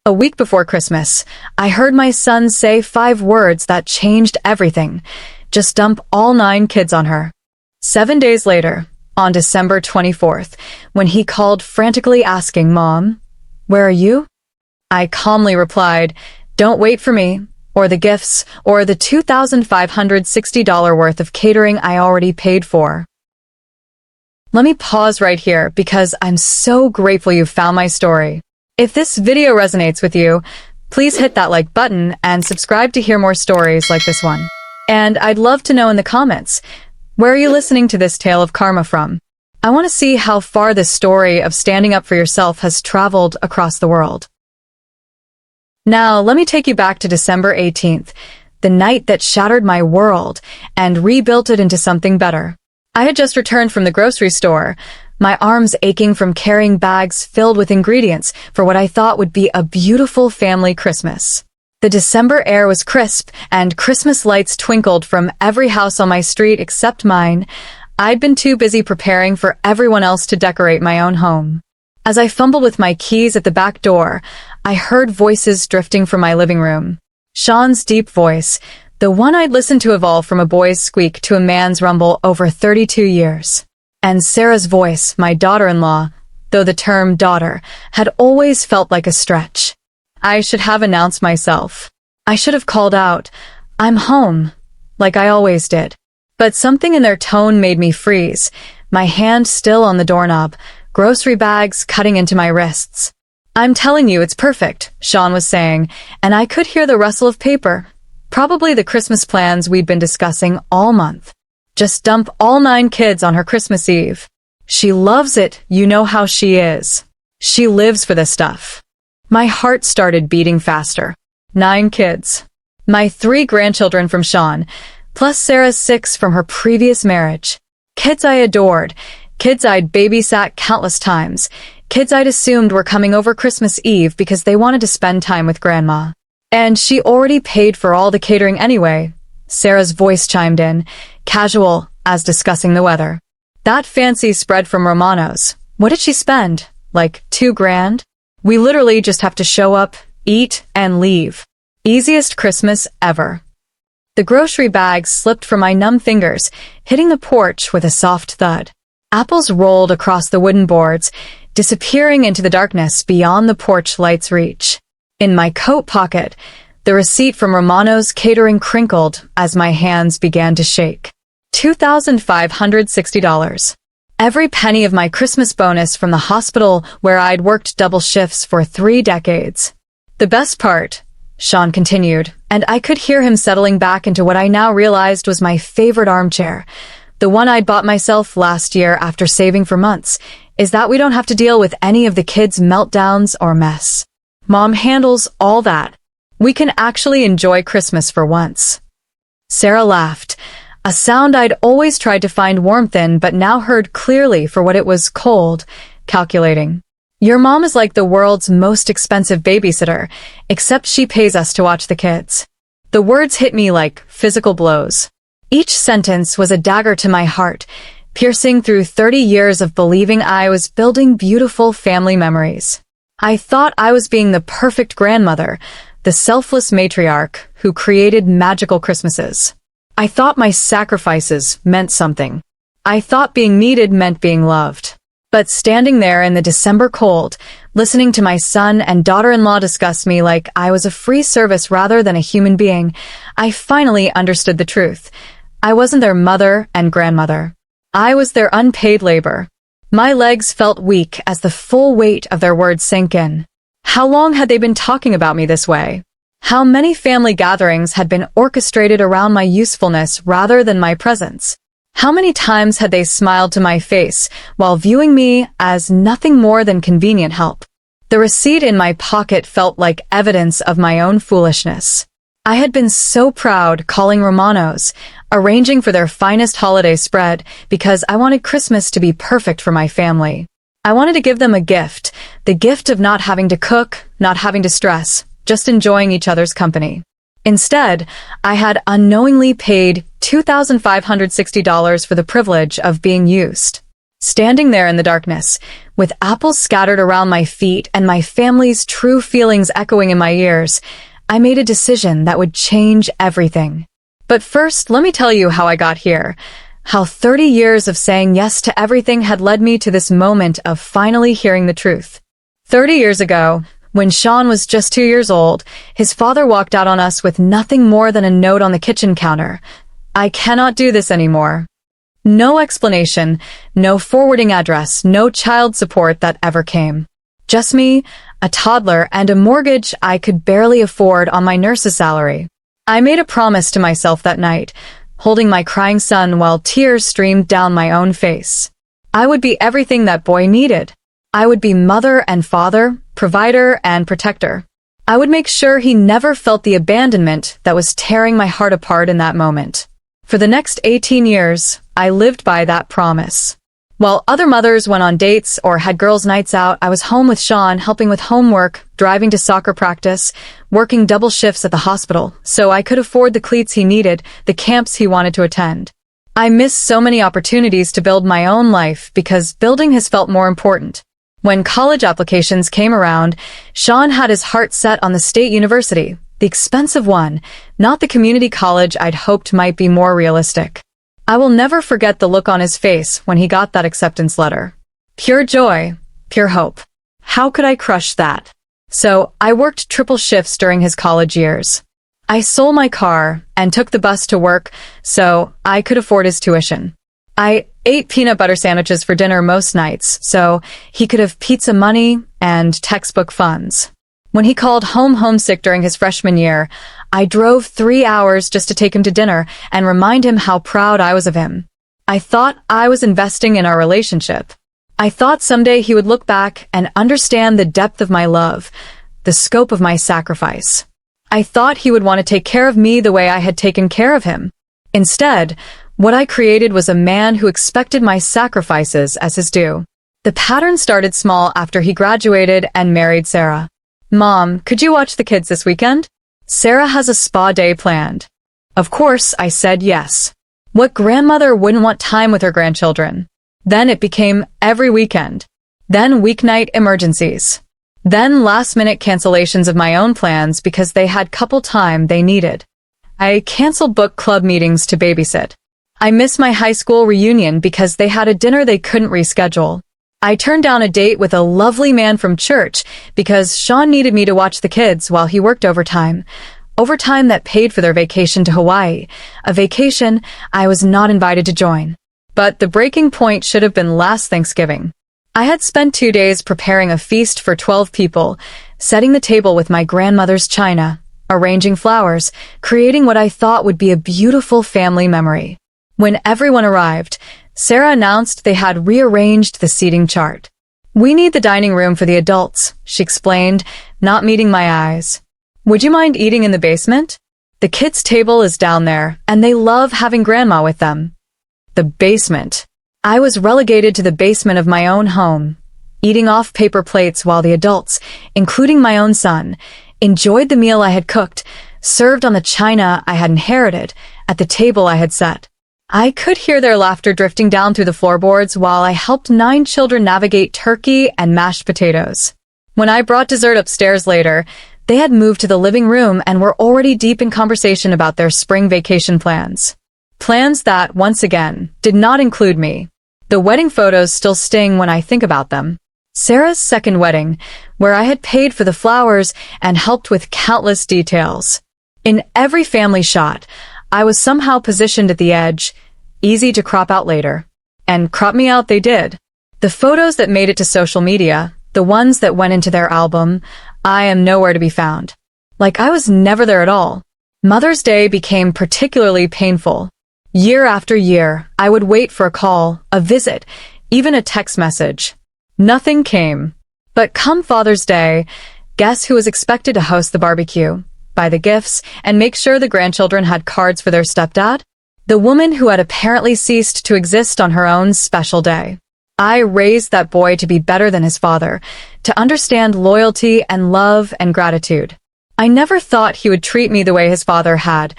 A week before Christmas, I heard my son say 5 words that changed everything. Just dump all 9 kids on her. 7 days later, on December 24th, when he called frantically asking, "Mom, where are you?" I calmly replied, "Don't wait for me, or the gifts, or the $2,560 worth of catering I already paid for." Let me pause right here because I'm so grateful you found my story. If this video resonates with you, please hit that like button and subscribe to hear more stories like this one. And I'd love to know in the comments, where are you listening to this tale of karma from? I want to see how far this story of standing up for yourself has traveled across the world. Now, let me take you back to December 18th, the night that shattered my world and rebuilt it into something better. I had just returned from the grocery store, my arms aching from carrying bags filled with ingredients for what I thought would be a beautiful family Christmas. The December air was crisp, and Christmas lights twinkled from every house on my street except mine. I'd been too busy preparing for everyone else to decorate my own home. As I fumbled with my keys at the back door, I heard voices drifting from my living room. Sean's deep voice, the one I'd listened to evolve from a boy's squeak to a man's rumble over 32 years. And Sarah's voice, my daughter-in-law, though the term daughter had always felt like a stretch. I should have announced myself. I should have called out, "I'm home," like I always did. But something in their tone made me freeze, my hand still on the doorknob, grocery bags cutting into my wrists. "I'm telling you, it's perfect," Sean was saying, and I could hear the rustle of paper, probably the Christmas plans we'd been discussing all month. "Just dump all 9 kids on her Christmas Eve. She loves it, you know how she is. She lives for this stuff." My heart started beating faster. 9 kids. My 3 grandchildren from Sean, plus Sarah's 6 from her previous marriage. Kids I adored, kids I'd babysat countless times, kids I'd assumed were coming over Christmas Eve because they wanted to spend time with Grandma. And she already paid for all the catering anyway. Sarah's voice chimed in, casual as discussing the weather. "That fancy spread from Romano's. What did she spend? Like $2,000? We literally just have to show up, eat, and leave. Easiest Christmas ever." The grocery bags slipped from my numb fingers, hitting the porch with a soft thud. Apples rolled across the wooden boards, disappearing into the darkness beyond the porch light's reach. In my coat pocket, the receipt from Romano's catering crinkled as my hands began to shake. $2,560. Every penny of my Christmas bonus from the hospital where I'd worked double shifts for 3 decades. "The best part," Sean continued, and I could hear him settling back into what I now realized was my favorite armchair, the one I'd bought myself last year after saving for months, "is that we don't have to deal with any of the kids' meltdowns or mess. Mom handles all that. We can actually enjoy Christmas for once." Sarah laughed, a sound I'd always tried to find warmth in but now heard clearly for what it was: cold, calculating. "Your mom is like the world's most expensive babysitter, except she pays us to watch the kids." The words hit me like physical blows. Each sentence was a dagger to my heart, piercing through 30 years of believing I was building beautiful family memories. I thought I was being the perfect grandmother, the selfless matriarch who created magical Christmases. I thought my sacrifices meant something. I thought being needed meant being loved. But standing there in the December cold, listening to my son and daughter-in-law discuss me like I was a free service rather than a human being, I finally understood the truth. I wasn't their mother and grandmother. I was their unpaid labor. My legs felt weak as the full weight of their words sank in. How long had they been talking about me this way? How many family gatherings had been orchestrated around my usefulness rather than my presence? How many times had they smiled to my face while viewing me as nothing more than convenient help? The receipt in my pocket felt like evidence of my own foolishness. I had been so proud calling Romano's, arranging for their finest holiday spread because I wanted Christmas to be perfect for my family. I wanted to give them a gift, the gift of not having to cook, not having to stress, just enjoying each other's company. Instead, I had unknowingly paid $2,560 for the privilege of being used. Standing there in the darkness, with apples scattered around my feet and my family's true feelings echoing in my ears, I made a decision that would change everything. But first, let me tell you how I got here. How 30 years of saying yes to everything had led me to this moment of finally hearing the truth. 30 years ago, when Sean was just 2 years old, his father walked out on us with nothing more than a note on the kitchen counter. "I cannot do this anymore." No explanation, no forwarding address, no child support that ever came. Just me, a toddler, and a mortgage I could barely afford on my nurse's salary. I made a promise to myself that night, holding my crying son while tears streamed down my own face. I would be everything that boy needed. I would be mother and father, provider and protector. I would make sure he never felt the abandonment that was tearing my heart apart in that moment. For the next 18 years, I lived by that promise. While other mothers went on dates or had girls' nights out, I was home with Sean, helping with homework, driving to soccer practice, working double shifts at the hospital, so I could afford the cleats he needed, the camps he wanted to attend. I missed so many opportunities to build my own life because building has felt more important. When college applications came around, Sean had his heart set on the state university, the expensive one, not the community college I'd hoped might be more realistic. I will never forget the look on his face when he got that acceptance letter. Pure joy, pure hope. How could I crush that? So I worked triple shifts during his college years. I sold my car and took the bus to work so I could afford his tuition. I ate peanut butter sandwiches for dinner most nights so he could have pizza money and textbook funds. When he called home homesick during his freshman year, I drove 3 hours just to take him to dinner and remind him how proud I was of him. I thought I was investing in our relationship. I thought someday he would look back and understand the depth of my love, the scope of my sacrifice. I thought he would want to take care of me the way I had taken care of him. Instead, what I created was a man who expected my sacrifices as his due. The pattern started small after he graduated and married Sarah. "Mom, could you watch the kids this weekend? Sarah has a spa day planned." Of course, I said yes. What grandmother wouldn't want time with her grandchildren? Then it became every weekend. Then weeknight emergencies. Then last-minute cancellations of my own plans because they had couple time they needed. I canceled book club meetings to babysit. I missed my high school reunion because they had a dinner they couldn't reschedule. I turned down a date with a lovely man from church because Sean needed me to watch the kids while he worked overtime that paid for their vacation to Hawaii, a vacation I was not invited to join. But the breaking point should have been last Thanksgiving. I had spent 2 days preparing a feast for 12 people, setting the table with my grandmother's china, arranging flowers, creating what I thought would be a beautiful family memory. When everyone arrived, Sarah announced they had rearranged the seating chart. "We need the dining room for the adults," she explained, not meeting my eyes. "Would you mind eating in the basement? The kids' table is down there, and they love having grandma with them." The basement. I was relegated to the basement of my own home, eating off paper plates while the adults, including my own son, enjoyed the meal I had cooked, served on the china I had inherited, at the table I had set. I could hear their laughter drifting down through the floorboards while I helped 9 children navigate turkey and mashed potatoes. When I brought dessert upstairs later, they had moved to the living room and were already deep in conversation about their spring vacation plans. Plans that, once again, did not include me. The wedding photos still sting when I think about them. Sarah's second wedding, where I had paid for the flowers and helped with countless details. In every family shot, I was somehow positioned at the edge, easy to crop out later. And crop me out they did. The photos that made it to social media, the ones that went into their album, I am nowhere to be found. Like I was never there at all. Mother's Day became particularly painful. Year after year, I would wait for a call, a visit, even a text message. Nothing came. But come Father's Day, guess who was expected to host the barbecue, buy the gifts, and make sure the grandchildren had cards for their stepdad? The woman who had apparently ceased to exist on her own special day. I raised that boy to be better than his father, to understand loyalty and love and gratitude. I never thought he would treat me the way his father had,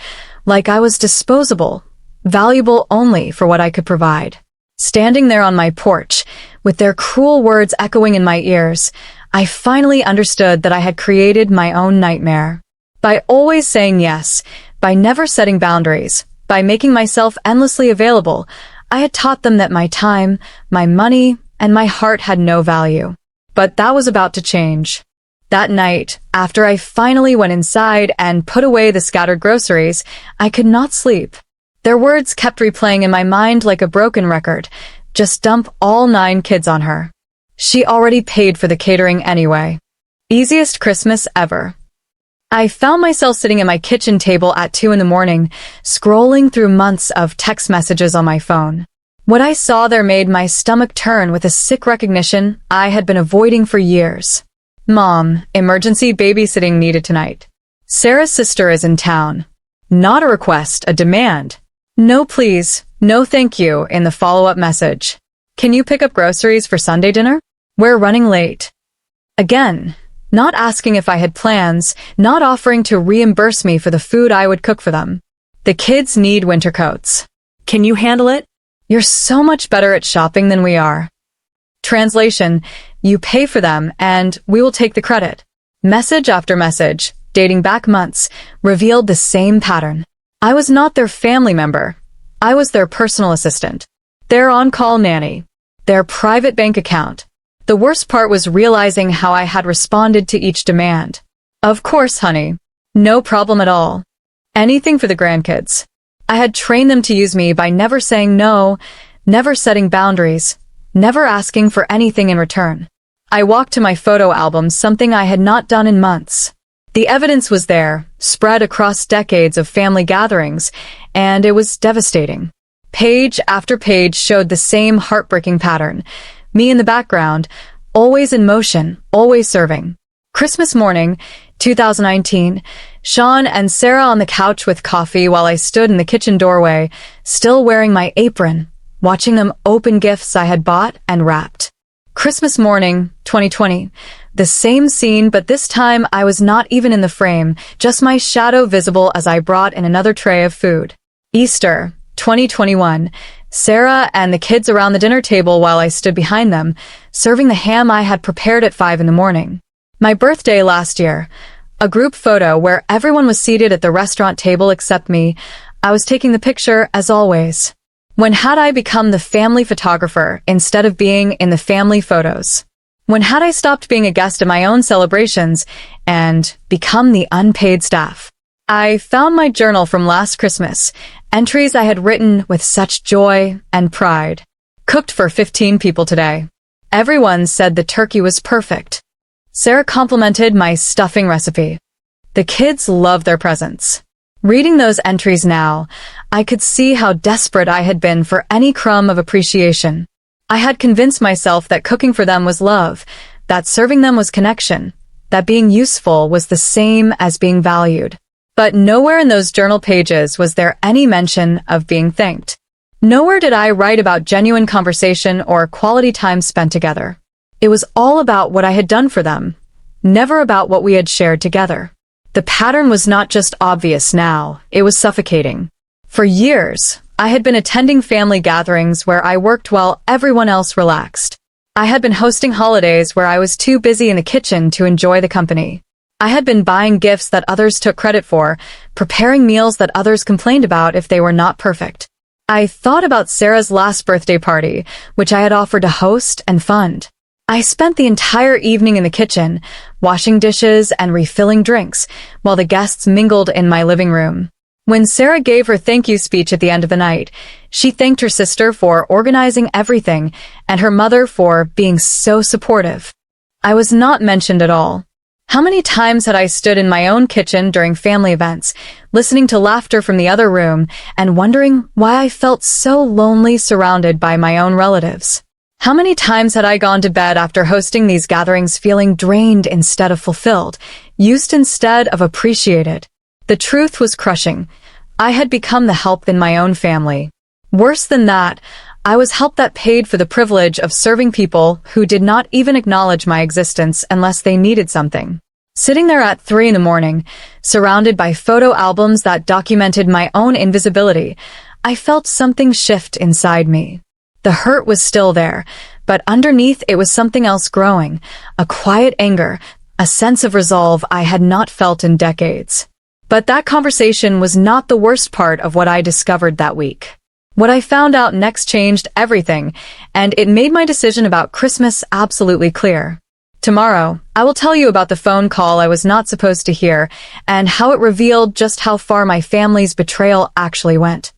like I was disposable, valuable only for what I could provide. Standing there on my porch, with their cruel words echoing in my ears, I finally understood that I had created my own nightmare. By always saying yes, by never setting boundaries, by making myself endlessly available, I had taught them that my time, my money, and my heart had no value. But that was about to change. That night, after I finally went inside and put away the scattered groceries, I could not sleep. Their words kept replaying in my mind like a broken record. Just dump all 9 kids on her. She already paid for the catering anyway. Easiest Christmas ever. I found myself sitting at my kitchen table at 2 in the morning, scrolling through months of text messages on my phone. What I saw there made my stomach turn with a sick recognition I had been avoiding for years. Mom, emergency babysitting needed tonight. Sarah's sister is in town. Not a request, a demand. No please, no thank you in the follow-up message. Can you pick up groceries for Sunday dinner? We're running late. Again, not asking if I had plans, not offering to reimburse me for the food I would cook for them. The kids need winter coats. Can you handle it? You're so much better at shopping than we are. Translation, you pay for them and we will take the credit. Message after message, dating back months, revealed the same pattern. I was not their family member. I was their personal assistant. Their on-call nanny. Their private bank account. The worst part was realizing how I had responded to each demand. Of course, honey. No problem at all. Anything for the grandkids. I had trained them to use me by never saying no, never setting boundaries, never asking for anything in return. I walked to my photo album, something I had not done in months. The evidence was there, spread across decades of family gatherings, and it was devastating. Page after page showed the same heartbreaking pattern. Me in the background, always in motion, always serving. Christmas morning, 2019, Sean and Sarah on the couch with coffee while I stood in the kitchen doorway, still wearing my apron, watching them open gifts I had bought and wrapped. Christmas morning, 2020. The same scene, but this time I was not even in the frame, just my shadow visible as I brought in another tray of food. Easter, 2021. Sarah and the kids around the dinner table while I stood behind them, serving the ham I had prepared at 5 in the morning. My birthday last year. A group photo where everyone was seated at the restaurant table except me. I was taking the picture as always. When had I become the family photographer instead of being in the family photos? When had I stopped being a guest at my own celebrations and become the unpaid staff? I found my journal from last Christmas, entries I had written with such joy and pride. Cooked for 15 people today. Everyone said the turkey was perfect. Sarah complimented my stuffing recipe. The kids loved their presents. Reading those entries now, I could see how desperate I had been for any crumb of appreciation. I had convinced myself that cooking for them was love, that serving them was connection, that being useful was the same as being valued. But nowhere in those journal pages was there any mention of being thanked. Nowhere did I write about genuine conversation or quality time spent together. It was all about what I had done for them, never about what we had shared together. The pattern was not just obvious now, it was suffocating. For years, I had been attending family gatherings where I worked while everyone else relaxed. I had been hosting holidays where I was too busy in the kitchen to enjoy the company. I had been buying gifts that others took credit for, preparing meals that others complained about if they were not perfect. I thought about Sarah's last birthday party, which I had offered to host and fund. I spent the entire evening in the kitchen, washing dishes and refilling drinks, while the guests mingled in my living room. When Sarah gave her thank you speech at the end of the night, she thanked her sister for organizing everything and her mother for being so supportive. I was not mentioned at all. How many times had I stood in my own kitchen during family events, listening to laughter from the other room and wondering why I felt so lonely surrounded by my own relatives? How many times had I gone to bed after hosting these gatherings feeling drained instead of fulfilled, used instead of appreciated? The truth was crushing. I had become the help in my own family. Worse than that, I was help that paid for the privilege of serving people who did not even acknowledge my existence unless they needed something. Sitting there at 3 in the morning, surrounded by photo albums that documented my own invisibility, I felt something shift inside me. The hurt was still there, but underneath it was something else growing, a quiet anger, a sense of resolve I had not felt in decades. But that conversation was not the worst part of what I discovered that week. What I found out next changed everything, and it made my decision about Christmas absolutely clear. Tomorrow, I will tell you about the phone call I was not supposed to hear, and how it revealed just how far my family's betrayal actually went.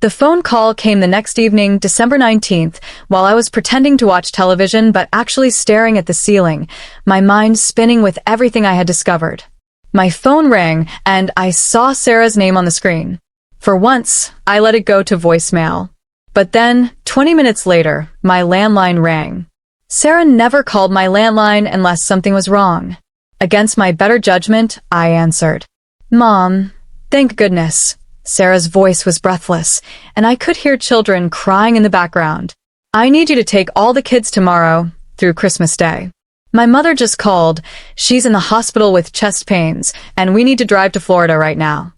The phone call came the next evening, December 19th, while I was pretending to watch television but actually staring at the ceiling, my mind spinning with everything I had discovered. My phone rang, and I saw Sarah's name on the screen. For once, I let it go to voicemail. But then, 20 minutes later, my landline rang. Sarah never called my landline unless something was wrong. Against my better judgment, I answered. "Mom, thank goodness." Sarah's voice was breathless, and I could hear children crying in the background. "I need you to take all the kids tomorrow, through Christmas Day. My mother just called. She's in the hospital with chest pains, and we need to drive to Florida right now."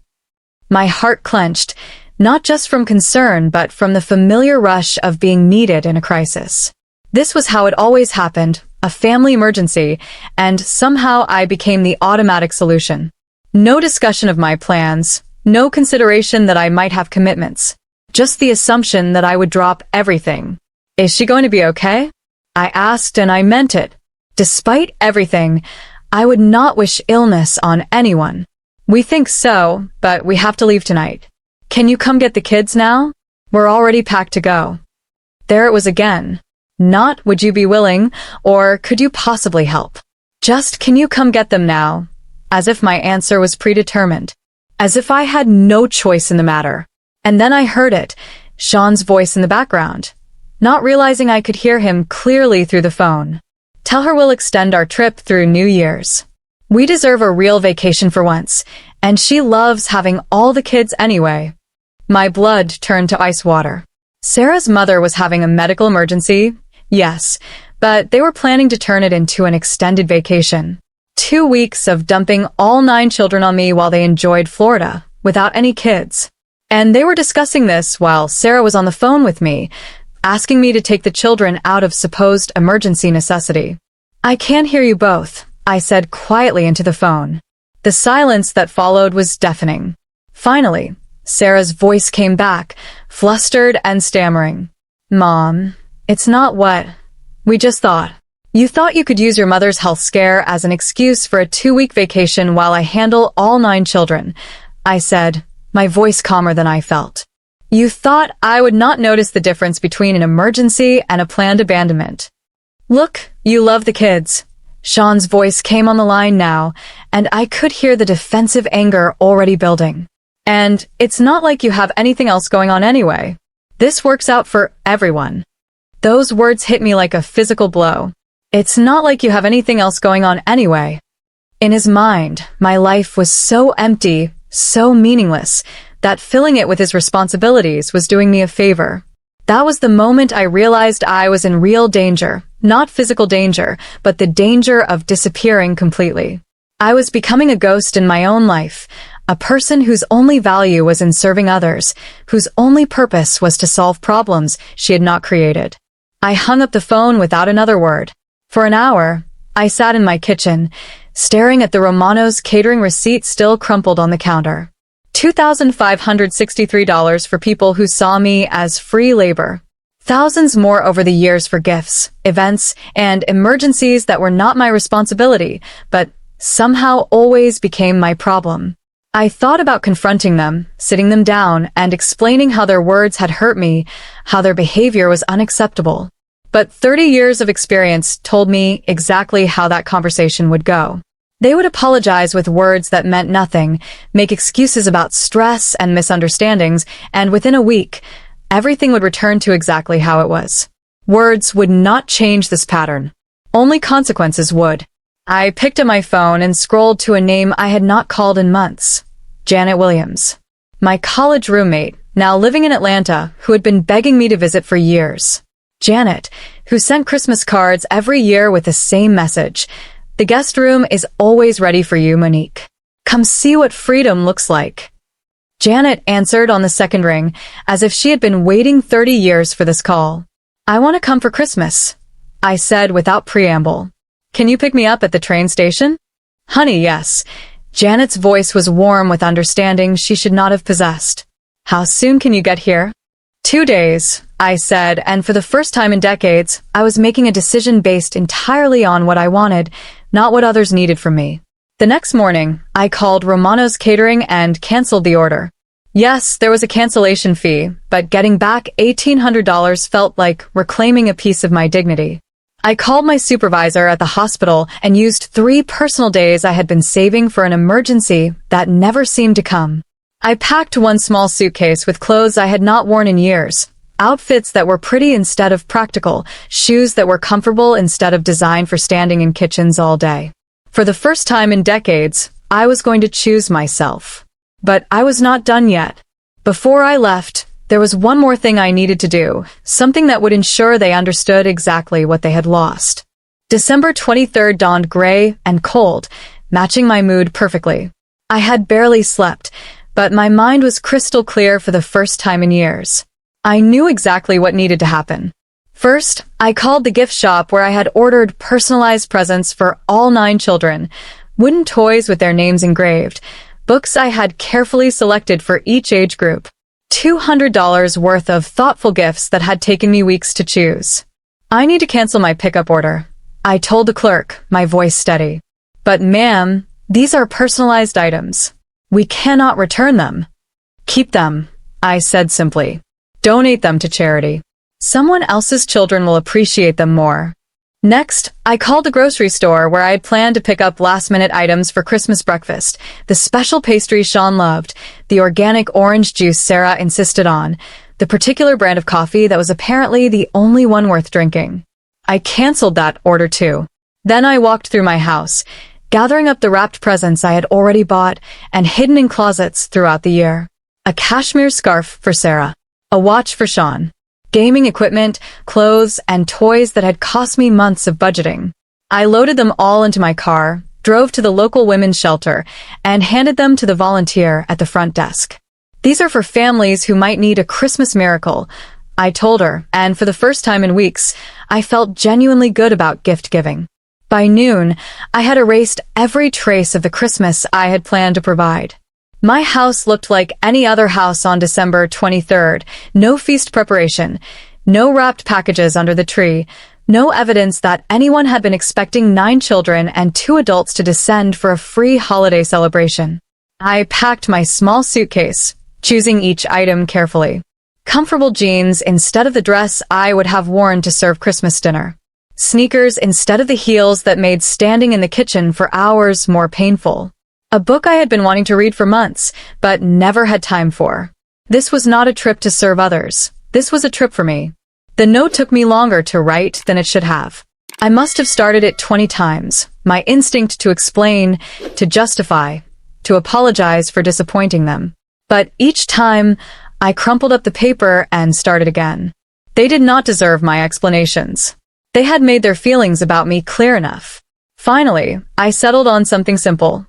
My heart clenched, not just from concern, but from the familiar rush of being needed in a crisis. This was how it always happened, a family emergency, and somehow I became the automatic solution. No discussion of my plans, no consideration that I might have commitments, just the assumption that I would drop everything. "Is she going to be okay?" I asked, and I meant it. Despite everything, I would not wish illness on anyone. "We think so, but we have to leave tonight. Can you come get the kids now? We're already packed to go." There it was again. Not "would you be willing," or "could you possibly help?" Just "can you come get them now?" As if my answer was predetermined. As if I had no choice in the matter. And then I heard it, Sean's voice in the background. Not realizing I could hear him clearly through the phone. "Tell her we'll extend our trip through New Year's. We deserve a real vacation for once, and she loves having all the kids anyway." My blood turned to ice water. Sarah's mother was having a medical emergency, yes, but they were planning to turn it into an extended vacation. 2 weeks of dumping all 9 children on me while they enjoyed Florida, without any kids. And they were discussing this while Sarah was on the phone with me, asking me to take the children out of supposed emergency necessity. "I can't hear you both," I said quietly into the phone. The silence that followed was deafening. Finally, Sarah's voice came back, flustered and stammering. "Mom, it's not what we just thought. You thought you could use your mother's health scare as an excuse for a 2-week vacation while I handle all 9 children," I said, my voice calmer than I felt. "You thought I would not notice the difference between an emergency and a planned abandonment. Look, you love the kids." Sean's voice came on the line now, and I could hear the defensive anger already building. "And it's not like you have anything else going on anyway. This works out for everyone." Those words hit me like a physical blow. "It's not like you have anything else going on anyway." In his mind, my life was so empty, so meaningless, that filling it with his responsibilities was doing me a favor. That was the moment I realized I was in real danger, not physical danger, but the danger of disappearing completely. I was becoming a ghost in my own life, a person whose only value was in serving others, whose only purpose was to solve problems she had not created. I hung up the phone without another word. For an hour, I sat in my kitchen, staring at the Romano's catering receipt still crumpled on the counter. $2,563 for people who saw me as free labor. Thousands more over the years for gifts, events, and emergencies that were not my responsibility, but somehow always became my problem. I thought about confronting them, sitting them down, and explaining how their words had hurt me, how their behavior was unacceptable. But 30 years of experience told me exactly how that conversation would go. They would apologize with words that meant nothing, make excuses about stress and misunderstandings, and within a week, everything would return to exactly how it was. Words would not change this pattern. Only consequences would. I picked up my phone and scrolled to a name I had not called in months. Janet Williams. My college roommate, now living in Atlanta, who had been begging me to visit for years. Janet, who sent Christmas cards every year with the same message. "The guest room is always ready for you, Monique. Come see what freedom looks like." Janet answered on the second ring, as if she had been waiting 30 years for this call. I want to come for Christmas, I said without preamble. Can you pick me up at the train station? Honey, yes. Janet's voice was warm with understanding she should not have possessed. How soon can you get here? 2 days, I said, and for the first time in decades, I was making a decision based entirely on what I wanted, not what others needed from me. The next morning, I called Romano's Catering and canceled the order. Yes, there was a cancellation fee, but getting back $1,800 felt like reclaiming a piece of my dignity. I called my supervisor at the hospital and used 3 personal days I had been saving for an emergency that never seemed to come. I packed 1 small suitcase with clothes I had not worn in years, outfits that were pretty instead of practical, shoes that were comfortable instead of designed for standing in kitchens all day. For the first time in decades, I was going to choose myself. But I was not done yet. Before I left, there was one more thing I needed to do, something that would ensure they understood exactly what they had lost. December 23rd dawned gray and cold, matching my mood perfectly. I had barely slept, but my mind was crystal clear for the first time in years. I knew exactly what needed to happen. First, I called the gift shop where I had ordered personalized presents for all 9 children, wooden toys with their names engraved, books I had carefully selected for each age group, $200 worth of thoughtful gifts that had taken me weeks to choose. I need to cancel my pickup order, I told the clerk, my voice steady. But ma'am, these are personalized items. We cannot return them. Keep them, I said simply. Donate them to charity. Someone else's children will appreciate them more. Next, I called the grocery store where I had planned to pick up last-minute items for Christmas breakfast, the special pastry Sean loved, the organic orange juice Sarah insisted on, the particular brand of coffee that was apparently the only one worth drinking. I canceled that order too. Then I walked through my house, gathering up the wrapped presents I had already bought and hidden in closets throughout the year. A cashmere scarf for Sarah, a watch for Sean, gaming equipment, clothes, and toys that had cost me months of budgeting. I loaded them all into my car, drove to the local women's shelter, and handed them to the volunteer at the front desk. These are for families who might need a Christmas miracle, I told her, and for the first time in weeks, I felt genuinely good about gift giving. By noon, I had erased every trace of the Christmas I had planned to provide. My house looked like any other house on December 23rd, no feast preparation, no wrapped packages under the tree, no evidence that anyone had been expecting 9 children and 2 adults to descend for a free holiday celebration. I packed my small suitcase, choosing each item carefully. Comfortable jeans instead of the dress I would have worn to serve Christmas dinner. Sneakers instead of the heels that made standing in the kitchen for hours more painful. A book I had been wanting to read for months, but never had time for. This was not a trip to serve others. This was a trip for me. The note took me longer to write than it should have. I must have started it 20 times, my instinct to explain, to justify, to apologize for disappointing them. But each time, I crumpled up the paper and started again. They did not deserve my explanations. They had made their feelings about me clear enough. Finally, I settled on something simple.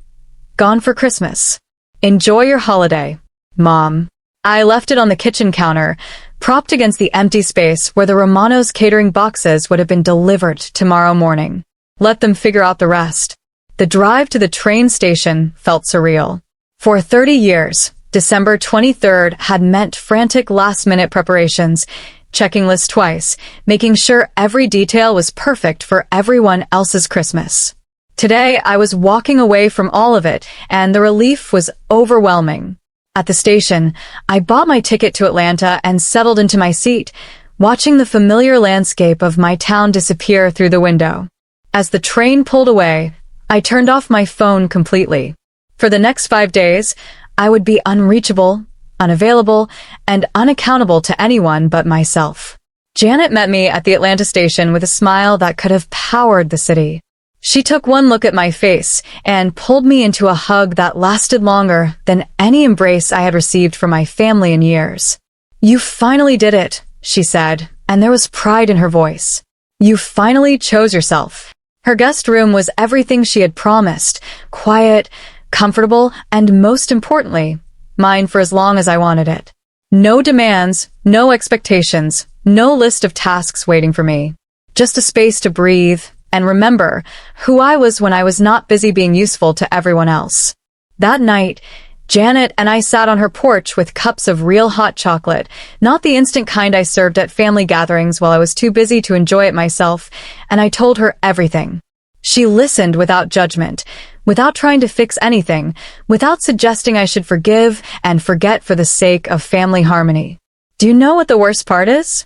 Gone for Christmas. Enjoy your holiday, Mom. I left it on the kitchen counter, propped against the empty space where the Romano's Catering boxes would have been delivered tomorrow morning. Let them figure out the rest. The drive to the train station felt surreal. For 30 years, December 23rd had meant frantic last-minute preparations, checking lists twice, making sure every detail was perfect for everyone else's Christmas. Today, I was walking away from all of it, and the relief was overwhelming. At the station, I bought my ticket to Atlanta and settled into my seat, watching the familiar landscape of my town disappear through the window. As the train pulled away, I turned off my phone completely. For the next 5 days, I would be unreachable, unavailable, and unaccountable to anyone but myself. Janet met me at the Atlanta station with a smile that could have powered the city. She took one look at my face and pulled me into a hug that lasted longer than any embrace I had received from my family in years. You finally did it, she said, and there was pride in her voice. You finally chose yourself. Her guest room was everything she had promised, quiet, comfortable, and most importantly, mine for as long as I wanted it. No demands, no expectations, No list of tasks waiting for me. Just a space to breathe and remember who I was when I was not busy being useful to everyone else. That night, Janet and I sat on her porch with cups of real hot chocolate, not the instant kind I served at family gatherings while I was too busy to enjoy it myself, and I told her everything. She listened without judgment, without trying to fix anything, without suggesting I should forgive and forget for the sake of family harmony. Do you know what the worst part is?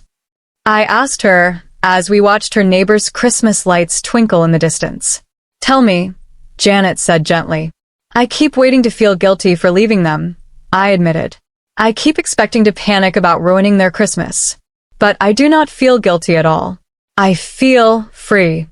I asked her as we watched her neighbor's Christmas lights twinkle in the distance. Tell me, Janet said gently. I keep waiting to feel guilty for leaving them, I admitted. I keep expecting to panic about ruining their Christmas. But I do not feel guilty at all. I feel free.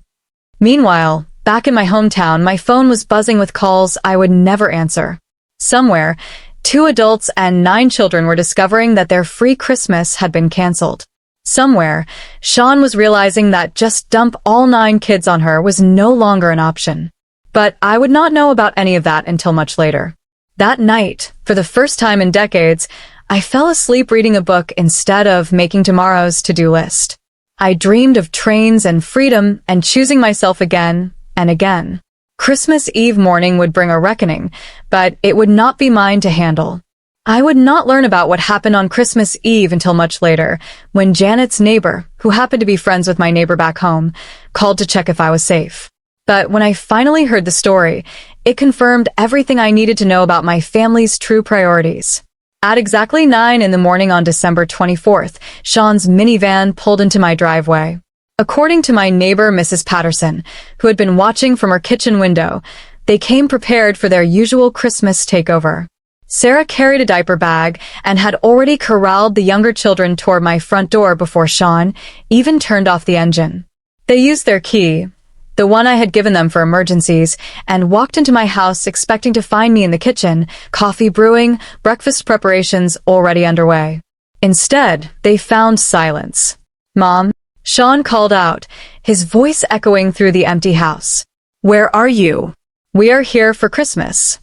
Meanwhile, back in my hometown, my phone was buzzing with calls I would never answer. Somewhere, 2 adults and 9 children were discovering that their free Christmas had been canceled. Somewhere, Sean was realizing that just dump all 9 kids on her was no longer an option. But I would not know about any of that until much later. That night, for the first time in decades, I fell asleep reading a book instead of making tomorrow's to-do list. I dreamed of trains and freedom and choosing myself again and again. Christmas Eve morning would bring a reckoning, but it would not be mine to handle. I would not learn about what happened on Christmas Eve until much later, when Janet's neighbor, who happened to be friends with my neighbor back home, called to check if I was safe. But when I finally heard the story, it confirmed everything I needed to know about my family's true priorities. At exactly 9 in the morning on December 24th, Sean's minivan pulled into my driveway. According to my neighbor, Mrs. Patterson, who had been watching from her kitchen window, they came prepared for their usual Christmas takeover. Sarah carried a diaper bag and had already corralled the younger children toward my front door before Sean even turned off the engine. They used their key, the one I had given them for emergencies, and walked into my house expecting to find me in the kitchen, coffee brewing, breakfast preparations already underway. Instead, they found silence. "Mom," Sean called out, his voice echoing through the empty house. "Where are you?" "We are here for Christmas."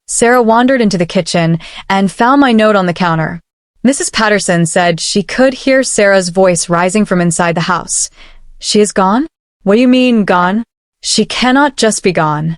Sarah wandered into the kitchen and found my note on the counter. Mrs. Patterson said she could hear Sarah's voice rising from inside the house. "She is gone? What do you mean, gone? She cannot just be gone."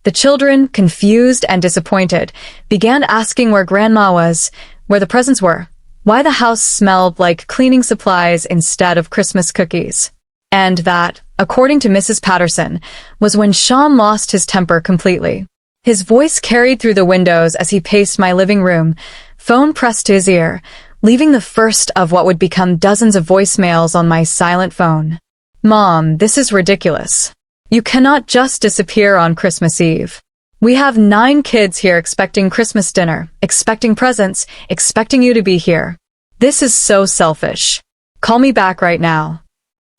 The children, confused and disappointed, began asking where Grandma was, where the presents were, why the house smelled like cleaning supplies instead of Christmas cookies. And that, according to Mrs. Patterson, was when Sean lost his temper completely. His voice carried through the windows as he paced my living room, phone pressed to his ear, leaving the first of what would become dozens of voicemails on my silent phone. "Mom, this is ridiculous. You cannot just disappear on Christmas Eve. We have 9 kids here expecting Christmas dinner, expecting presents, expecting you to be here. This is so selfish. Call me back right now."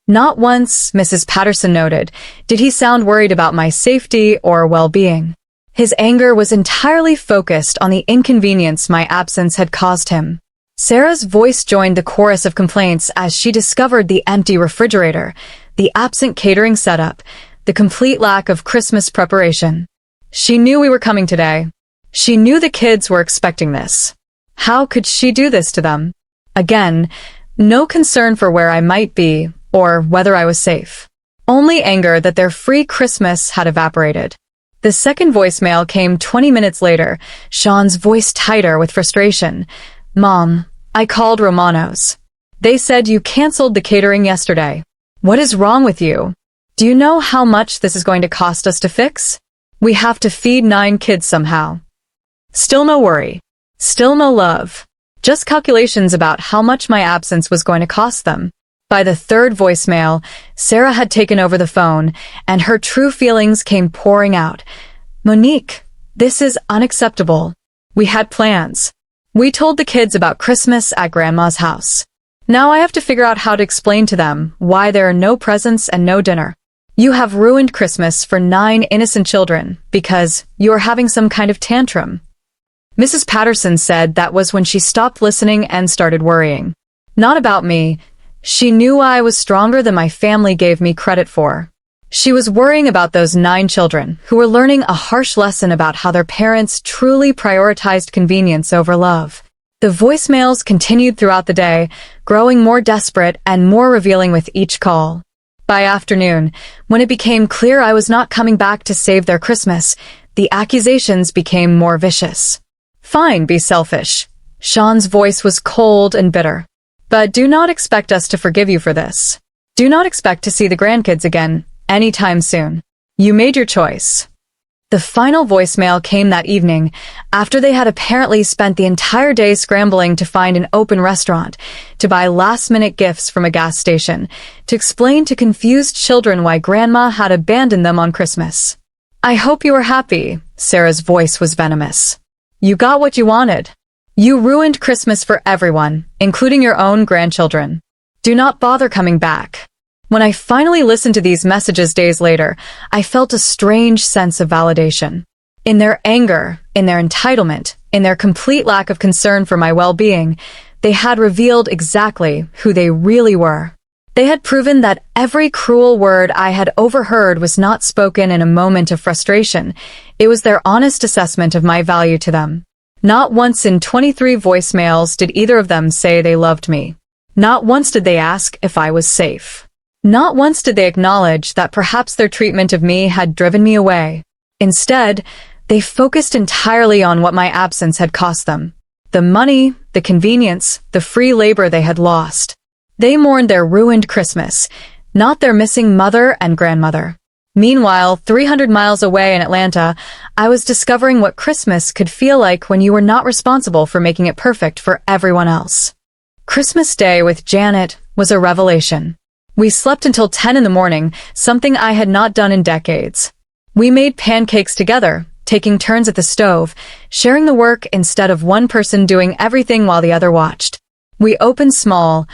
Not once, Mrs. Patterson noted, did he sound worried about my safety or well-being. His anger was entirely focused on the inconvenience my absence had caused him. Sarah's voice joined the chorus of complaints as she discovered the empty refrigerator, the absent catering setup, the complete lack of Christmas preparation. She knew we were coming today. She knew the kids were expecting this. How could she do this to them? Again, no concern for where I might be or whether I was safe. Only anger that their free Christmas had evaporated. The second voicemail came 20 minutes later, Sean's voice tighter with frustration. "Mom, I called Romano's. They said you canceled the catering yesterday. What is wrong with you? Do you know how much this is going to cost us to fix? We have to feed 9 kids somehow." Still no worry. Still no love. Just calculations about how much my absence was going to cost them. By the third voicemail, Sarah had taken over the phone, and her true feelings came pouring out. "Monique, this is unacceptable. We had plans. We told the kids about Christmas at Grandma's house. Now I have to figure out how to explain to them why there are no presents and no dinner. You have ruined Christmas for 9 innocent children because you are having some kind of tantrum." Mrs. Patterson said that was when she stopped listening and started worrying. Not about me. She knew I was stronger than my family gave me credit for. She was worrying about those 9 children who were learning a harsh lesson about how their parents truly prioritized convenience over love. The voicemails continued throughout the day, growing more desperate and more revealing with each call. By afternoon, when it became clear I was not coming back to save their Christmas, the accusations became more vicious. Fine, be selfish. Sean's voice was cold and bitter. But do not expect us to forgive you for this. Do not expect to see the grandkids again anytime soon. You made your choice. The final voicemail came that evening, after they had apparently spent the entire day scrambling to find an open restaurant, to buy last-minute gifts from a gas station, to explain to confused children why Grandma had abandoned them on Christmas. I hope you are happy, Sarah's voice was venomous. You got what you wanted. You ruined Christmas for everyone, including your own grandchildren. Do not bother coming back. When I finally listened to these messages days later, I felt a strange sense of validation. In their anger, in their entitlement, in their complete lack of concern for my well-being, they had revealed exactly who they really were. They had proven that every cruel word I had overheard was not spoken in a moment of frustration. It was their honest assessment of my value to them. Not once in 23 voicemails did either of them say they loved me. Not once did they ask if I was safe. Not once did they acknowledge that perhaps their treatment of me had driven me away. Instead, they focused entirely on what my absence had cost them. The money, the convenience, the free labor they had lost. They mourned their ruined Christmas, not their missing mother and grandmother. Meanwhile, 300 miles away in Atlanta, I was discovering what Christmas could feel like when you were not responsible for making it perfect for everyone else. Christmas Day with Janet was a revelation. We slept until 10 in the morning, something I had not done in decades. We made pancakes together, taking turns at the stove, sharing the work instead of one person doing everything while the other watched. We opened small,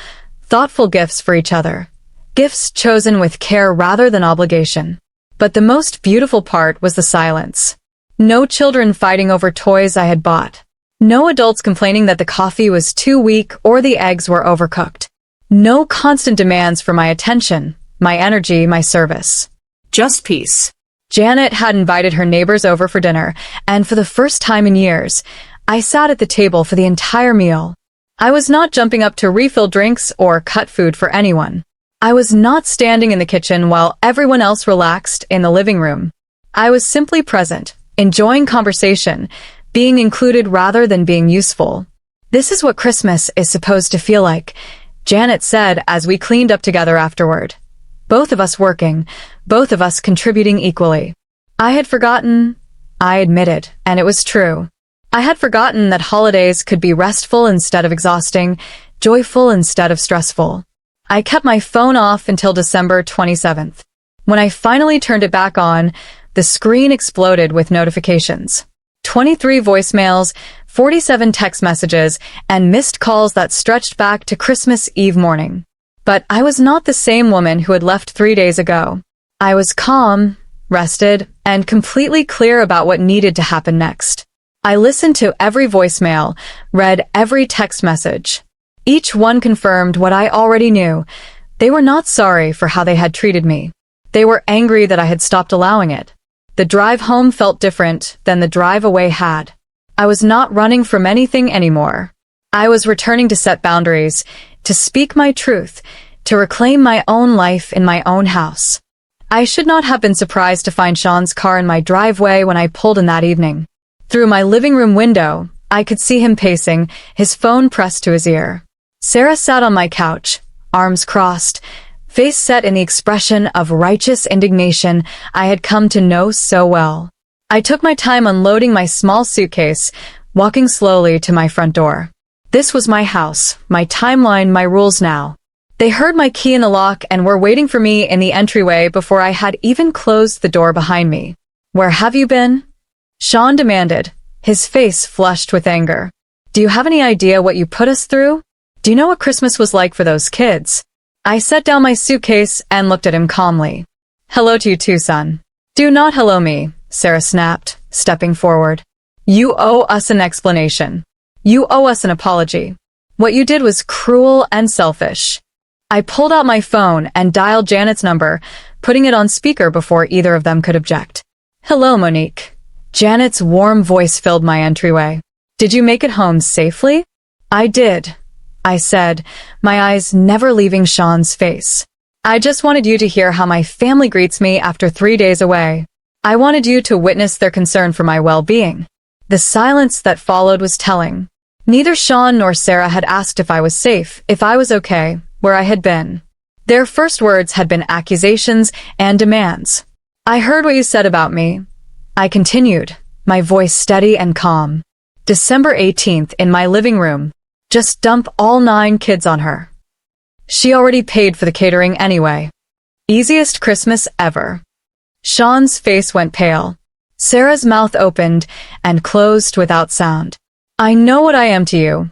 thoughtful gifts for each other. Gifts chosen with care rather than obligation. But the most beautiful part was the silence. No children fighting over toys I had bought. No adults complaining that the coffee was too weak or the eggs were overcooked. No constant demands for my attention, my energy, my service. Just peace. Janet had invited her neighbors over for dinner, and for the first time in years, I sat at the table for the entire meal. I was not jumping up to refill drinks or cut food for anyone. I was not standing in the kitchen while everyone else relaxed in the living room. I was simply present, enjoying conversation, being included rather than being useful. This is what Christmas is supposed to feel like, Janet said as we cleaned up together afterward. Both of us working, both of us contributing equally. I had forgotten, I admitted, and it was true. I had forgotten that holidays could be restful instead of exhausting, joyful instead of stressful. I kept my phone off until December 27th. When I finally turned it back on, the screen exploded with notifications. 23 voicemails, 47 text messages, and missed calls that stretched back to Christmas Eve morning. But I was not the same woman who had left 3 days ago. I was calm, rested, and completely clear about what needed to happen next. I listened to every voicemail, read every text message. Each one confirmed what I already knew. They were not sorry for how they had treated me. They were angry that I had stopped allowing it. The drive home felt different than the drive away had. I was not running from anything anymore. I was returning to set boundaries, to speak my truth, to reclaim my own life in my own house. I should not have been surprised to find Sean's car in my driveway when I pulled in that evening. Through my living room window, I could see him pacing, his phone pressed to his ear. Sarah sat on my couch, arms crossed, face set in the expression of righteous indignation I had come to know so well. I took my time unloading my small suitcase, walking slowly to my front door. This was my house, my timeline, my rules now. They heard my key in the lock and were waiting for me in the entryway before I had even closed the door behind me. "Where have you been?" Sean demanded, his face flushed with anger. "Do you have any idea what you put us through? Do you know what Christmas was like for those kids?" I set down my suitcase and looked at him calmly. "Hello to you too, son." "Do not hello me," Sarah snapped, stepping forward. "You owe us an explanation. You owe us an apology. What you did was cruel and selfish." I pulled out my phone and dialed Janet's number, putting it on speaker before either of them could object. "Hello, Monique." Janet's warm voice filled my entryway. "Did you make it home safely?" I did, I said, my eyes never leaving Sean's face. I just wanted you to hear how my family greets me after 3 days away. I wanted you to witness their concern for my well-being. The silence that followed was telling. Neither Sean nor Sarah had asked if I was safe, if I was okay, where I had been. Their first words had been accusations and demands. I heard what you said about me. I continued, my voice steady and calm. December 18th, in my living room. Just dump all 9 kids on her. She already paid for the catering anyway. Easiest Christmas ever. Sean's face went pale. Sarah's mouth opened and closed without sound. I know what I am to you,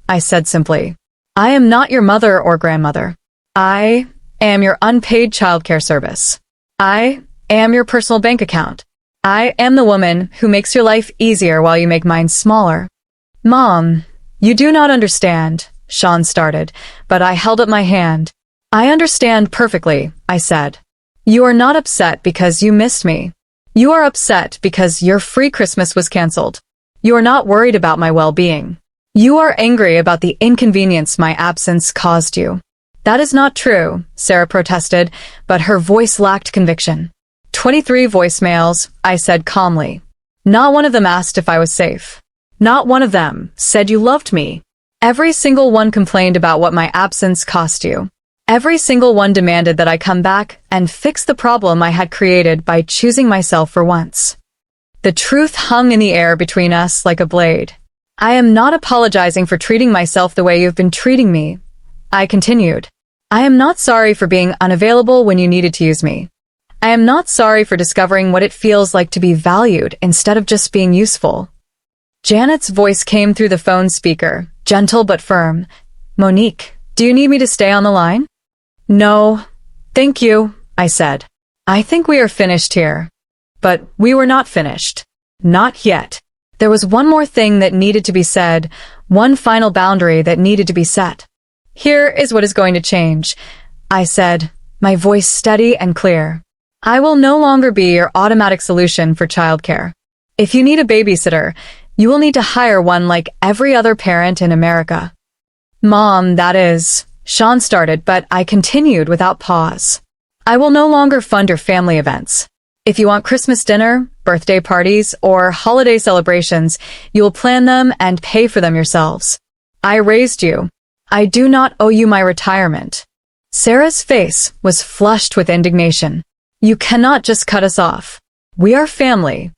I said simply. I am not your mother or grandmother. I am your unpaid childcare service. I am your personal bank account. I am the woman who makes your life easier while you make mine smaller. Mom, you do not understand, Sean started, but I held up my hand. I understand perfectly, I said. You are not upset because you missed me. You are upset because your free Christmas was canceled. You are not worried about my well-being. You are angry about the inconvenience my absence caused you. That is not true, Sarah protested, but her voice lacked conviction. 23 voicemails, I said calmly. Not one of them asked if I was safe. Not one of them said you loved me. Every single one complained about what my absence cost you. Every single one demanded that I come back and fix the problem I had created by choosing myself for once. The truth hung in the air between us like a blade. I am not apologizing for treating myself the way you've been treating me, I continued. I am not sorry for being unavailable when you needed to use me. I am not sorry for discovering what it feels like to be valued instead of just being useful. Janet's voice came through the phone speaker, gentle but firm. Monique, do you need me to stay on the line? No, thank you, I said. I think we are finished here. But we were not finished. Not yet. There was one more thing that needed to be said, one final boundary that needed to be set. Here is what is going to change, I said, my voice steady and clear. I will no longer be your automatic solution for childcare. If you need a babysitter, you will need to hire one like every other parent in America. Mom, that is, Sean started, but I continued without pause. I will no longer fund your family events. If you want Christmas dinner, birthday parties, or holiday celebrations, you will plan them and pay for them yourselves. I raised you. I do not owe you my retirement. Sarah's face was flushed with indignation. You cannot just cut us off. We are family.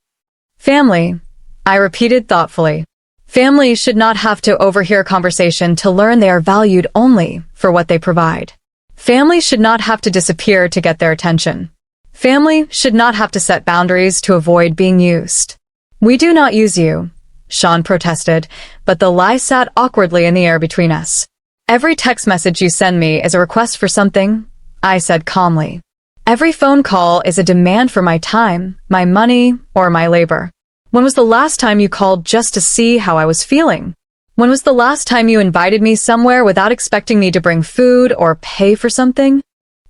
Family, I repeated thoughtfully. Family should not have to overhear a conversation to learn they are valued only for what they provide. Family should not have to disappear to get their attention. Family should not have to set boundaries to avoid being used. We do not use you, Sean protested, but the lie sat awkwardly in the air between us. Every text message you send me is a request for something, I said calmly. Every phone call is a demand for my time, my money, or my labor. When was the last time you called just to see how I was feeling? When was the last time you invited me somewhere without expecting me to bring food or pay for something?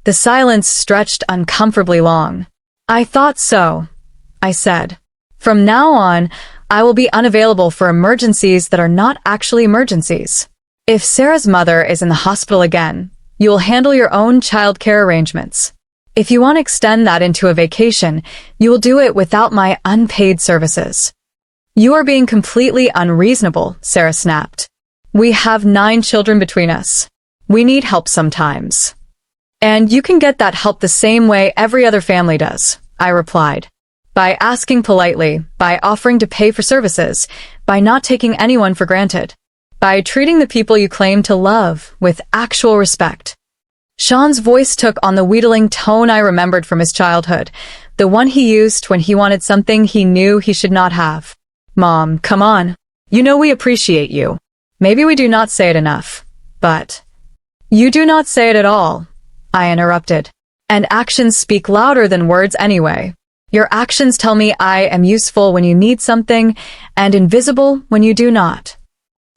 The silence stretched uncomfortably long. I thought so, I said. From now on, I will be unavailable for emergencies that are not actually emergencies. If Sarah's mother is in the hospital again, you will handle your own childcare arrangements. If you want to extend that into a vacation, you will do it without my unpaid services. You are being completely unreasonable, Sarah snapped. We have 9 children between us. We need help sometimes. And you can get that help the same way every other family does, I replied. By asking politely, by offering to pay for services, by not taking anyone for granted, by treating the people you claim to love with actual respect. Sean's voice took on the wheedling tone I remembered from his childhood, the one he used when he wanted something he knew he should not have. Mom, come on. You know we appreciate you. Maybe we do not say it enough, but... You do not say it at all, I interrupted. And actions speak louder than words anyway. Your actions tell me I am useful when you need something, and invisible when you do not.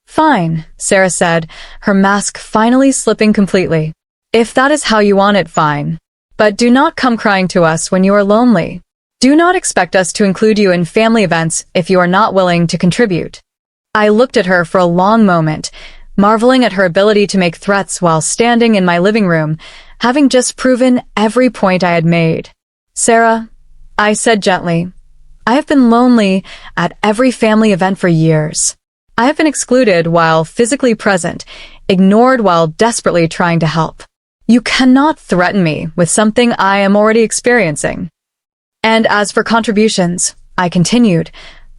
Fine, Sarah said, her mask finally slipping completely. If that is how you want it, fine. But do not come crying to us when you are lonely. Do not expect us to include you in family events if you are not willing to contribute. I looked at her for a long moment, marveling at her ability to make threats while standing in my living room, having just proven every point I had made. "Sarah," I said gently, "I have been lonely at every family event for years. I have been excluded while physically present, ignored while desperately trying to help. You cannot threaten me with something I am already experiencing." And as for contributions, I continued,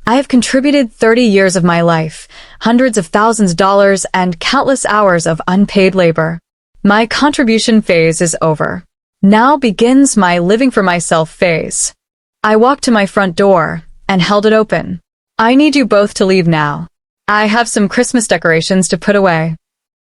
I have contributed 30 years of my life, hundreds of thousands of dollars, and countless hours of unpaid labor. My contribution phase is over. Now begins my living for myself phase. I walked to my front door and held it open. "I need you both to leave now. I have some Christmas decorations to put away."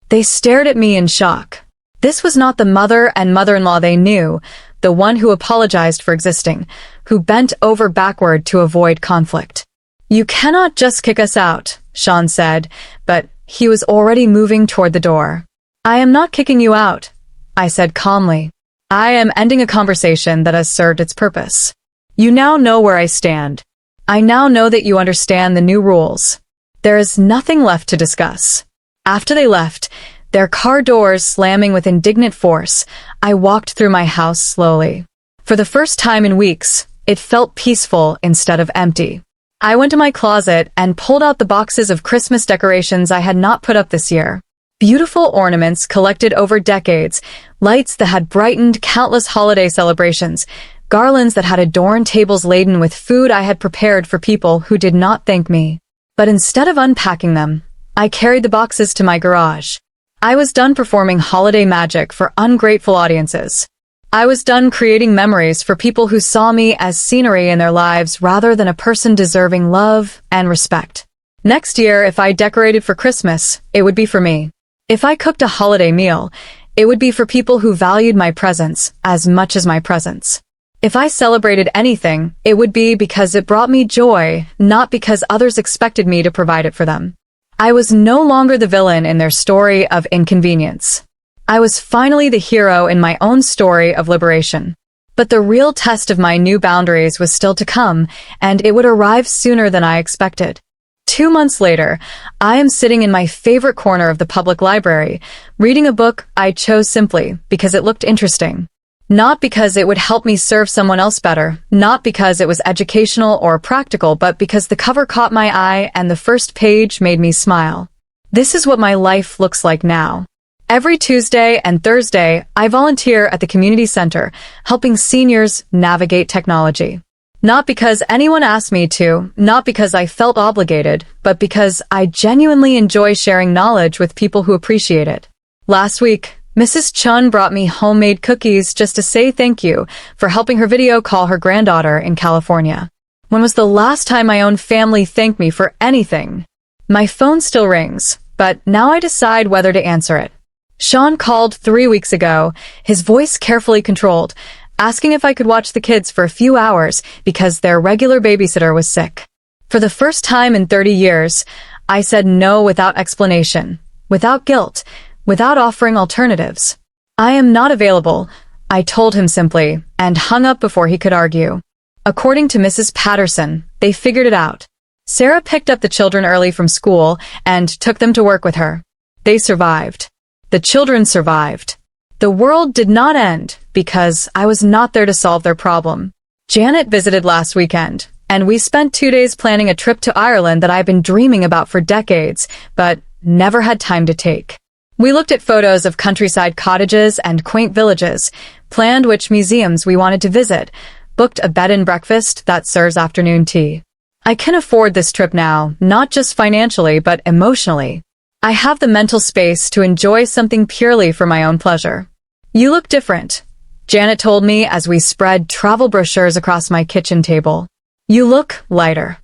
They stared at me in shock. This was not the mother and mother-in-law they knew, the one who apologized for existing, who bent over backward to avoid conflict. "You cannot just kick us out," Sean said, but he was already moving toward the door. "I am not kicking you out," I said calmly. "I am ending a conversation that has served its purpose. You now know where I stand. I now know that you understand the new rules. There is nothing left to discuss." After they left, their car doors slamming with indignant force, I walked through my house slowly. For the first time in weeks, it felt peaceful instead of empty. I went to my closet and pulled out the boxes of Christmas decorations I had not put up this year. Beautiful ornaments collected over decades, lights that had brightened countless holiday celebrations, garlands that had adorned tables laden with food I had prepared for people who did not thank me. But instead of unpacking them, I carried the boxes to my garage. I was done performing holiday magic for ungrateful audiences. I was done creating memories for people who saw me as scenery in their lives rather than a person deserving love and respect. Next year, if I decorated for Christmas, it would be for me. If I cooked a holiday meal, it would be for people who valued my presence as much as my presence. If I celebrated anything, it would be because it brought me joy, not because others expected me to provide it for them. I was no longer the villain in their story of inconvenience. I was finally the hero in my own story of liberation. But the real test of my new boundaries was still to come, and it would arrive sooner than I expected. 2 months later, I am sitting in my favorite corner of the public library, reading a book I chose simply because it looked interesting. Not because it would help me serve someone else better, not because it was educational or practical, but because the cover caught my eye and the first page made me smile. This is what my life looks like now. Every Tuesday and Thursday, I volunteer at the community center, helping seniors navigate technology. Not because anyone asked me to, not because I felt obligated, but because I genuinely enjoy sharing knowledge with people who appreciate it. Last week, Mrs. Chun brought me homemade cookies just to say thank you for helping her video call her granddaughter in California. When was the last time my own family thanked me for anything? My phone still rings, but now I decide whether to answer it. Sean called 3 weeks ago, his voice carefully controlled, asking if I could watch the kids for a few hours because their regular babysitter was sick. For the first time in 30 years, I said no without explanation, without guilt, without offering alternatives. "I am not available," I told him simply, and hung up before he could argue. According to Mrs. Patterson, they figured it out. Sarah picked up the children early from school and took them to work with her. They survived. The children survived. The world did not end because I was not there to solve their problem. Janet visited last weekend, and we spent 2 days planning a trip to Ireland that I've been dreaming about for decades, but never had time to take. We looked at photos of countryside cottages and quaint villages, planned which museums we wanted to visit, booked a bed and breakfast that serves afternoon tea. I can afford this trip now, not just financially but emotionally. I have the mental space to enjoy something purely for my own pleasure. "You look different," Janet told me as we spread travel brochures across my kitchen table. "You look lighter."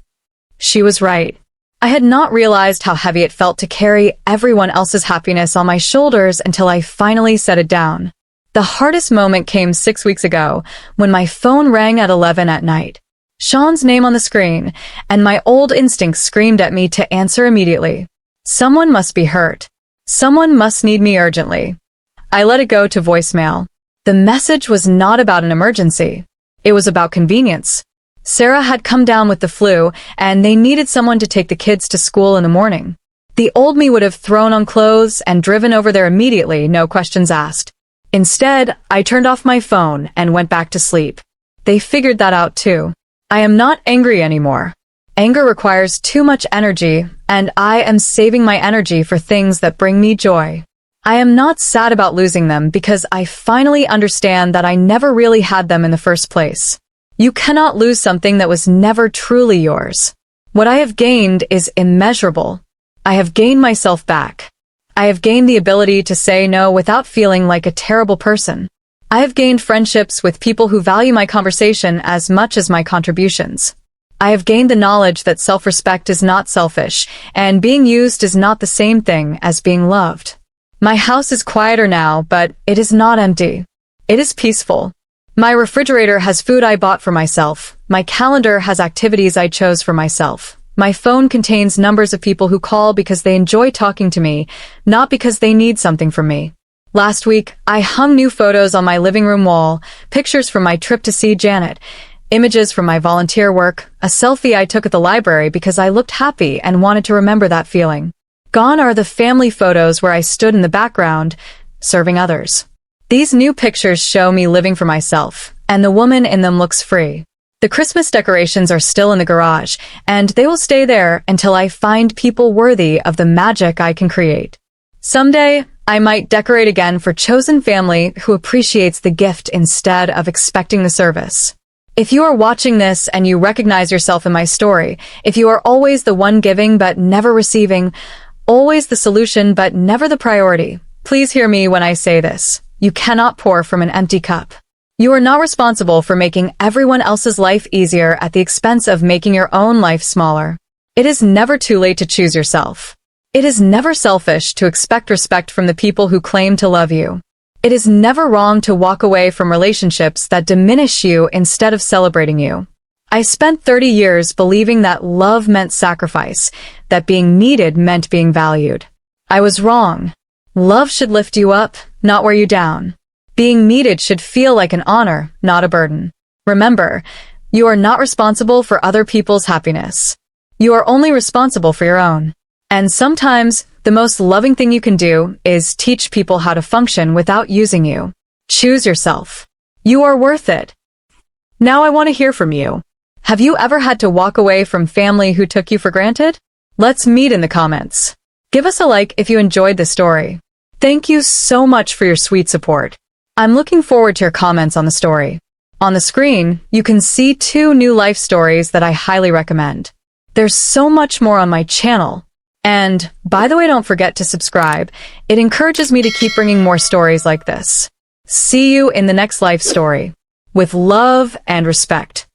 She was right. I had not realized how heavy it felt to carry everyone else's happiness on my shoulders until I finally set it down. The hardest moment came 6 weeks ago, when my phone rang at 11 at night. Sean's name on the screen, and my old instincts screamed at me to answer immediately. Someone must be hurt. Someone must need me urgently. I let it go to voicemail. The message was not about an emergency. It was about convenience. Sarah had come down with the flu, and they needed someone to take the kids to school in the morning. The old me would have thrown on clothes and driven over there immediately, no questions asked. Instead, I turned off my phone and went back to sleep. They figured that out too. I am not angry anymore. Anger requires too much energy, and I am saving my energy for things that bring me joy. I am not sad about losing them because I finally understand that I never really had them in the first place. You cannot lose something that was never truly yours. What I have gained is immeasurable. I have gained myself back. I have gained the ability to say no without feeling like a terrible person. I have gained friendships with people who value my conversation as much as my contributions. I have gained the knowledge that self-respect is not selfish, and being used is not the same thing as being loved. My house is quieter now, but it is not empty. It is peaceful. My refrigerator has food I bought for myself. My calendar has activities I chose for myself. My phone contains numbers of people who call because they enjoy talking to me, not because they need something from me. Last week, I hung new photos on my living room wall, pictures from my trip to see Janet, images from my volunteer work, a selfie I took at the library because I looked happy and wanted to remember that feeling. Gone are the family photos where I stood in the background, serving others. These new pictures show me living for myself, and the woman in them looks free. The Christmas decorations are still in the garage, and they will stay there until I find people worthy of the magic I can create. Someday, I might decorate again for chosen family who appreciates the gift instead of expecting the service. If you are watching this and you recognize yourself in my story, if you are always the one giving but never receiving, always the solution but never the priority, please hear me when I say this. You cannot pour from an empty cup. You are not responsible for making everyone else's life easier at the expense of making your own life smaller. It is never too late to choose yourself. It is never selfish to expect respect from the people who claim to love you. It is never wrong to walk away from relationships that diminish you instead of celebrating you. I spent 30 years believing that love meant sacrifice, that being needed meant being valued. I was wrong. Love should lift you up, not wear you down. Being needed should feel like an honor, not a burden. Remember, you are not responsible for other people's happiness. You are only responsible for your own. And sometimes, the most loving thing you can do is teach people how to function without using you. Choose yourself. You are worth it. Now I want to hear from you. Have you ever had to walk away from family who took you for granted? Let's meet in the comments. Give us a like if you enjoyed the story. Thank you so much for your sweet support. I'm looking forward to your comments on the story. On the screen, you can see 2 new life stories that I highly recommend. There's so much more on my channel. And, by the way, don't forget to subscribe. It encourages me to keep bringing more stories like this. See you in the next life story. With love and respect.